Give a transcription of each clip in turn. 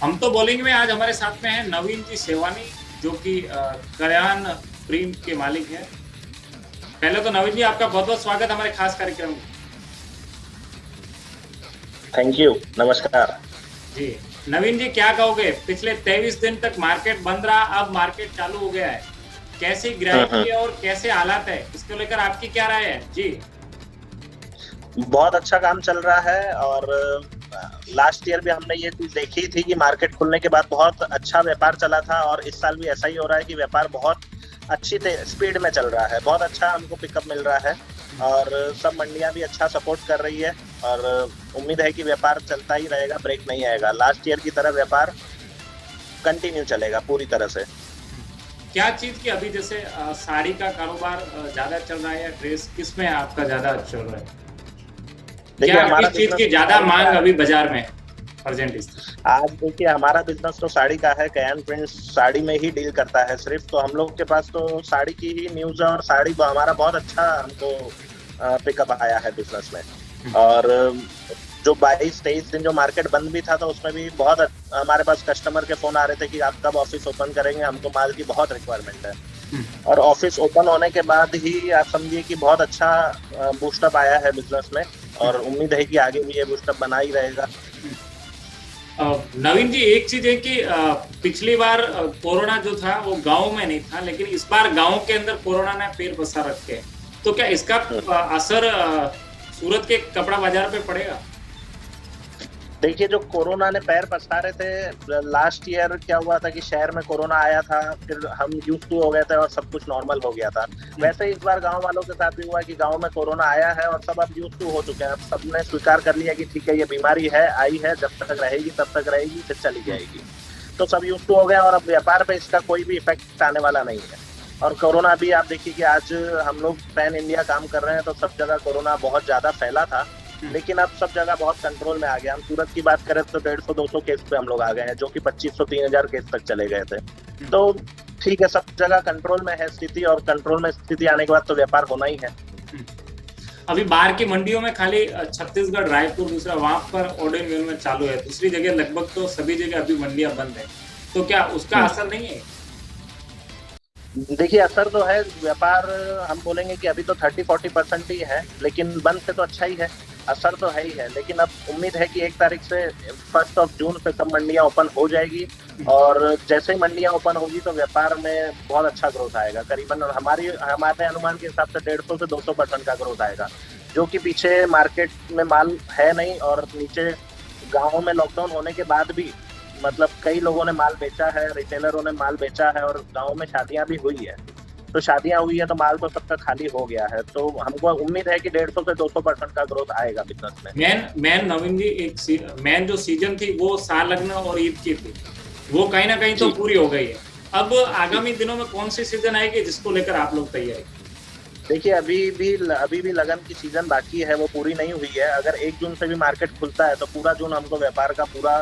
हम तो बॉलिंग में आज हमारे साथ में है नवीन जी सेवानी, जो कि कल्याण प्रिंट के मालिक हैं। पहले तो नवीन जी आपका बहुत बहुत स्वागत हमारे खास कार्यक्रम में। Thank you. नमस्कार। जी नवीन जी, क्या कहोगे? पिछले 23 दिन तक मार्केट बंद रहा, अब मार्केट चालू हो गया है। कैसी ग्राहकी है और कैसे हालात है, इसको लेकर आपकी क्या राय है जी? बहुत अच्छा काम चल रहा है। और लास्ट ईयर भी हमने ये चीज देखी थी कि मार्केट खुलने के बाद बहुत अच्छा व्यापार चला था, और इस साल भी ऐसा ही हो रहा है कि व्यापार बहुत अच्छी स्पीड में चल रहा है। बहुत अच्छा हमको पिकअप मिल रहा है, और सब मंडियां भी अच्छा सपोर्ट कर रही है। और उम्मीद है कि व्यापार चलता ही रहेगा, ब्रेक नहीं आएगा। लास्ट ईयर की तरह व्यापार कंटिन्यू चलेगा पूरी तरह से। क्या चीज की अभी जैसे साड़ी का कारोबार ज्यादा चल रहा है, या ड्रेस, किसमें आपका ज्यादा चल रहा है? देखिए, क्या हमारा किस चीज बिजनेस की ज्यादा साड़ी का मांग है। अभी बाजार में प्रेजेंट इस? आज देखिए, हमारा बिजनेस तो साड़ी का है। कयान प्रिंट्स साड़ी में ही डील करता है सिर्फ। तो हम लोग के पास तो साड़ी की ही न्यूज है, और साड़ी हमारा बहुत अच्छा हमको पिकअप आया है बिजनेस में। और जो 22-23 दिन जो मार्केट बंद भी था, तो उसमें भी बहुत हमारे पास कस्टमर के फोन आ रहे थे कि आप कब ऑफिस ओपन करेंगे, हमको माल की बहुत रिक्वायरमेंट है। और ऑफिस ओपन होने के बाद ही आप समझिए कि बहुत अच्छा बूस्टअप आया है बिजनेस में। और उम्मीद है कि आगे भी ये बूस्टअप बना ही रहेगा। नवीन जी, एक चीज है कि पिछली बार कोरोना जो था वो गांव में नहीं था, लेकिन इस बार गांव के अंदर कोरोना ने पैर पसार रखे हैं। तो क्या इसका असर सूरत के कपड़ा बाजार पे पड़ेगा? देखिए, जो कोरोना ने पैर पसारे थे लास्ट ईयर, क्या हुआ था कि शहर में कोरोना आया था, फिर हम यूज टू हो गए थे और सब कुछ नॉर्मल हो गया था। वैसे ही इस बार गांव वालों के साथ भी हुआ कि गांव में कोरोना आया है, और सब अब यूज टू हो चुके हैं। अब सबने स्वीकार कर लिया कि ठीक है, ये बीमारी है, आई है, जब तक रहेगी तब तक रहेगी, फिर चली जाएगी। तो सब यूज टू हो गया, और अब व्यापार पे इसका कोई भी इफेक्ट आने वाला नहीं है। और कोरोना भी आप देखिए कि आज हम लोग पैन इंडिया काम कर रहे हैं, तो सब जगह कोरोना बहुत ज्यादा फैला था, लेकिन अब सब जगह बहुत कंट्रोल में आ गया। हम सूरत की बात करें तो 150-200 केस पे हम लोग आ गए हैं, जो कि 2500-3000 केस तक चले गए थे। तो ठीक है, सब जगह कंट्रोल में है स्थिति, और कंट्रोल में स्थिति आने के बाद तो व्यापार होना ही है। अभी बाहर की मंडियों में खाली छत्तीसगढ़, रायपुर, दूसरा वहां पर ऑर्डर में चालू है, दूसरी जगह लगभग तो सभी जगह अभी मंडियां बंद है। तो क्या उसका असर नहीं है? देखिए, असर तो है। व्यापार हम बोलेंगे कि अभी तो 30-40% ही है, लेकिन बंद से तो अच्छा ही है। असर तो है ही है, लेकिन अब उम्मीद है कि 1 तारीख से 1 जून से सब मंडियां ओपन हो जाएगी। और जैसे ही मंडियां ओपन होगी तो व्यापार में बहुत अच्छा ग्रोथ आएगा। करीबन हमारे अनुमान के हिसाब से 150 से 200% का ग्रोथ आएगा, जो कि पीछे मार्केट में माल है नहीं। और नीचे गाँव में लॉकडाउन होने के बाद भी मतलब कई लोगों ने माल बेचा है, रिटेलरों ने माल बेचा है, और गांव में शादियां भी हुई है। तो शादियां हुई है तो माल तो सबका खाली हो गया है। तो हमको उम्मीद है कि 150 से 200% का ग्रोथ आएगा बिजनेस में। मैन नवीन जी, मैन जो सीजन थी वो साल लगना और ईद की थी, वो कहीं ना कहीं तो जी। पूरी हो गई है। अब आगामी दिनों में कौन सी सीजन आएगी जिसको लेकर आप लोग तैयारी? देखिए, अभी भी लगन की सीजन बाकी है, वो पूरी नहीं हुई है। अगर 1 जून से भी मार्केट खुलता है तो पूरा जून हमको व्यापार का पूरा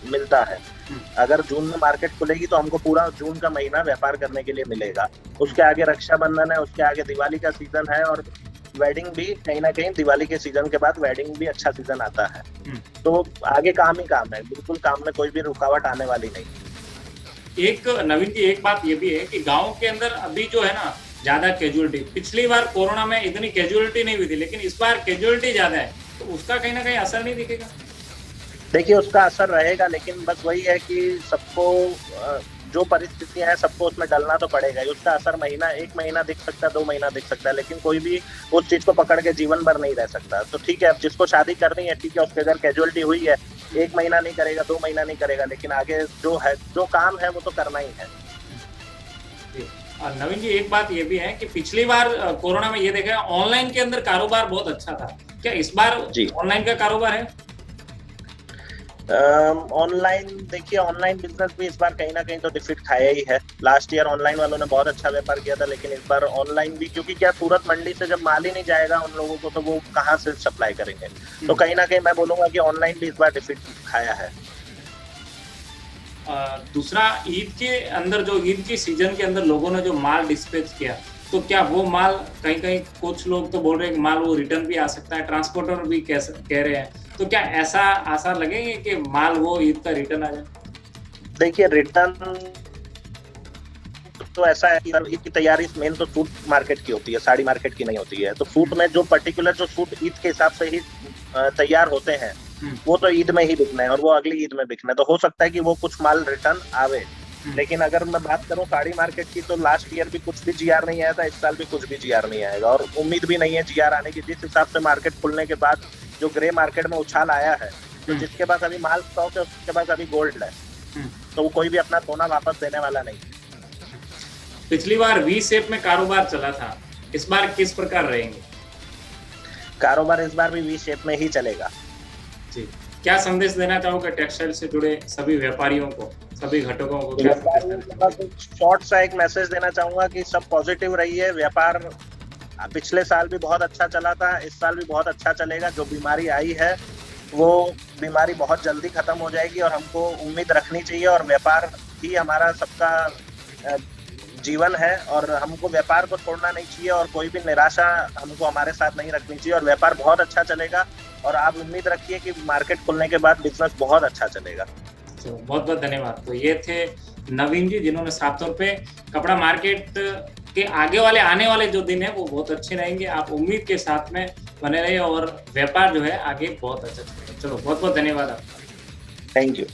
मिलता है। अगर जून में मार्केट खुलेगी तो हमको पूरा जून का महीना व्यापार करने के लिए मिलेगा। उसके आगे रक्षाबंधन है, उसके आगे दिवाली का सीजन है, और वेडिंग भी कहीं ना कहीं दिवाली के सीजन के बाद वेडिंग भी अच्छा सीजन आता है। तो आगे काम ही काम है, बिल्कुल काम में कोई भी रुकावट आने वाली नहीं। एक नवीन जी, एक बात ये भी है कि गांव के अंदर अभी जो है ना ज्यादा कैजुअलिटी, पिछली बार कोरोना में इतनी कैजुअलिटी नहीं हुई थी, लेकिन इस बार कैजुअलिटी ज्यादा है, तो उसका कहीं ना कहीं असर नहीं दिखेगा? देखिए, उसका असर रहेगा, लेकिन बस वही है कि सबको जो परिस्थितियां हैं सबको उसमें डलना तो पड़ेगा ही। उसका असर 1 महीना दिख सकता है, 2 महीना दिख सकता है, लेकिन कोई भी उस चीज को पकड़ के जीवन भर नहीं रह सकता। तो ठीक है, अब जिसको शादी करनी है ठीक है, उसके अगर कैजुअलिटी हुई है, 1 महीना नहीं करेगा, 2 महीना नहीं करेगा, लेकिन आगे जो है, जो काम है वो तो करना ही है। और नवीन जी, एक बात ये भी है कि पिछली बार कोरोना में ये देखा ऑनलाइन के अंदर कारोबार बहुत अच्छा था, क्या इस बार जी। ऑनलाइन का कारोबार है? ऑनलाइन देखिए, ऑनलाइन बिजनेस भी इस बार कहीं ना कहीं तो डिफिट खाया ही है। लास्ट ईयर ऑनलाइन वालों ने बहुत अच्छा व्यापार किया था, लेकिन इस बार ऑनलाइन भी, क्योंकि क्या सूरत मंडी से जब माल ही नहीं जाएगा उन लोगों को, तो वो कहाँ से सप्लाई करेंगे। तो कहीं ना कहीं मैं बोलूंगा कि ऑनलाइन भी इस बार डिफिट खाया है। दूसरा, ईद के अंदर जो ईद की सीजन के अंदर लोगों ने जो माल डिस्पैच किया, तो क्या वो माल कहीं कहीं कुछ लोग तो बोल रहे हैं कि माल वो रिटर्न भी आ सकता है, ट्रांसपोर्टर भी कह रहे हैं, तो क्या ऐसा आसार लगेंगे कि माल वो ईद का रिटर्न आ जाए? देखिए रिटर्न तो ऐसा है कि ईद की तैयारी मेन तो सूट मार्केट की होती है, साड़ी मार्केट की नहीं होती है। तो सूट में जो पर्टिकुलर जो सूट ईद के हिसाब से ही तैयार होते हैं वो तो ईद में ही बिकने हैं और वो अगली ईद में बिकने, तो हो सकता है कि वो कुछ माल रिटर्न आवे। लेकिन अगर मैं बात करूं साड़ी मार्केट की, तो लास्ट ईयर भी कुछ भी जीआर नहीं आया था, इस साल भी कुछ भी जीआर नहीं आएगा और उम्मीद भी नहीं है जीआर आने की। जिस हिसाब से मार्केट खुलने के बाद जो ग्रे मार्केट में उछाल आया है, तो जिसके पास अभी माल स्टॉक है उसके पास अभी गोल्ड है, तो वो कोई भी अपना सोना वापस देने वाला नहीं। पिछली बार वी शेप में कारोबार चला था, इस बार किस प्रकार रहेंगे? कारोबार इस बार भी वी शेप में ही चलेगा। जी, क्या संदेश देना चाहोगे टेक्सटाइल से जुड़े सभी व्यापारियों को, सभी घटकों को? क्या शॉर्ट सा एक मैसेज देना चाहूंगा कि सब पॉजिटिव रहिए। व्यापार पिछले साल भी बहुत अच्छा चला था, इस साल भी बहुत अच्छा चलेगा। जो बीमारी आई है वो बीमारी बहुत जल्दी खत्म हो जाएगी और हमको उम्मीद रखनी चाहिए, और व्यापार ही हमारा सबका जीवन है और हमको व्यापार को छोड़ना नहीं चाहिए और कोई भी निराशा हमको हमारे साथ नहीं रखनी चाहिए, और व्यापार बहुत अच्छा चलेगा। और आप उम्मीद रखिए कि मार्केट खुलने के बाद बिजनेस बहुत अच्छा चलेगा। तो बहुत बहुत धन्यवाद। तो ये थे नवीन जी, जिन्होंने साफ तौर पे कपड़ा मार्केट के आने वाले जो दिन है वो बहुत अच्छे रहेंगे। आप उम्मीद के साथ में बने रहिए और व्यापार जो है आगे बहुत अच्छा चलेगा। चलो, बहुत बहुत धन्यवाद आपका। Thank you.